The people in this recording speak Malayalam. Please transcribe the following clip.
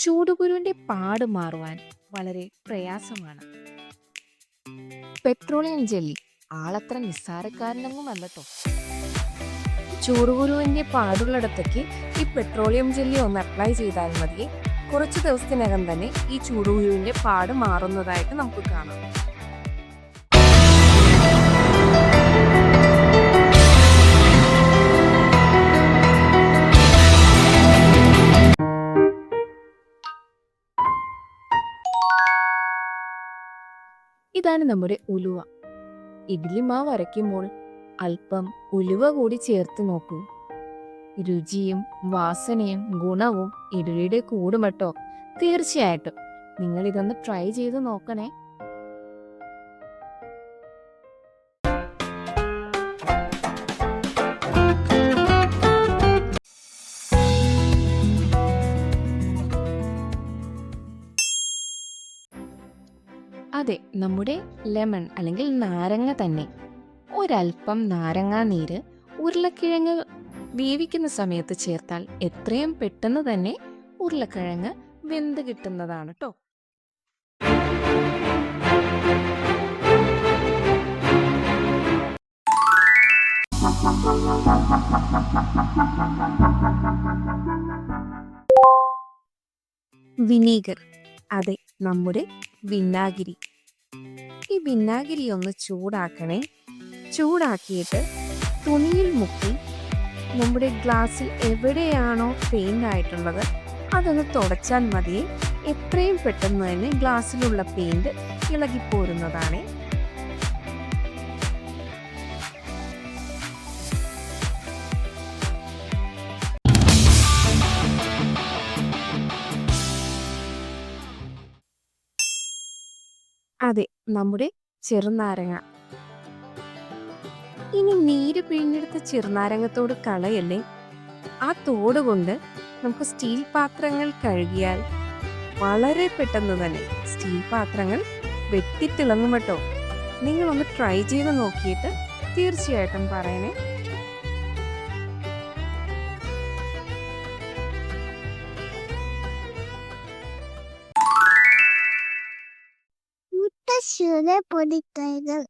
ചൂടുകുരുവിന്റെ പാട് മാറുവാൻ വളരെ പ്രയാസമാണ്. Petroleum jelly ആളത്ര നിസ്സാരക്കാരനൊന്നുമല്ലട്ടോ. ചൂടുകുരുവിന്റെ പാടുള്ളിടത്തേക്ക് ഈ പെട്രോളിയം ജെല്ലി ഒന്ന് അപ്ലൈ ചെയ്താൽ മതി. കുറച്ച് ദിവസത്തിനകം തന്നെ ഈ ചൂടുകുരുവിന്റെ പാട് മാറുന്നതായിട്ട് നമുക്ക് കാണാം. ഇതാണ് നമ്മുടെ ഉലുവ. ഇഡ്ഡലി മാവ് അരയ്ക്കുമ്പോൾ അല്പം ഉലുവ കൂടി ചേർത്ത് നോക്കൂ. രുചിയും വാസനയും ഗുണവും ഇഡ്ഡലിയുടെ കൂടുമട്ടോ. തീർച്ചയായിട്ടും നിങ്ങൾ ഇതൊന്ന് ട്രൈ ചെയ്ത് നോക്കണേ. അതെ, നമ്മുടെ ലെമൺ അല്ലെങ്കിൽ നാരങ്ങ തന്നെ. ഒരല്പം നാരങ്ങാ നീര് ഉരുളക്കിഴങ്ങ് വേവിക്കുന്ന സമയത്ത് ചേർത്താൽ എത്രയും പെട്ടെന്ന് തന്നെ ഉരുളക്കിഴങ്ങ് വെന്ത് കിട്ടുന്നതാണ് കേട്ടോ. വിനീഗർ, അതെ, നമ്മുടെ വിനാഗിരി. ഈ വിനാഗിരി ഒന്ന് ചൂടാക്കണേ. ചൂടാക്കിയിട്ട് തുണിയിൽ മുക്കി നമ്മുടെ ഗ്ലാസ്സിൽ എവിടെയാണോ പെയിന്റ് ആയിട്ടുള്ളത് അതൊന്ന് തുടച്ചാൽ മതിയെ. എത്രയും പെട്ടെന്ന് തന്നെ ഗ്ലാസ്സിലുള്ള പെയിന്റ് ഇളകിപ്പോരുന്നതാണ്. അതെ, നമ്മുടെ ചെറുനാരങ്ങ. ഇനി നീര് പിഴിഞ്ഞെടുത്ത ചെറുനാരങ്ങത്തോട് കളയല്ലേ. ആ തോട് കൊണ്ട് നമുക്ക് സ്റ്റീൽ പാത്രങ്ങൾ കഴുകിയാൽ വളരെ പെട്ടെന്ന് തന്നെ സ്റ്റീൽ പാത്രങ്ങൾ വെട്ടിത്തിളങ്ങും കേട്ടോ. നിങ്ങളൊന്ന് ട്രൈ ചെയ്ത് നോക്കിയിട്ട് തീർച്ചയായിട്ടും പറയണേ. മുട്ടശ്ശൂര പൊടിക്കൈകൾ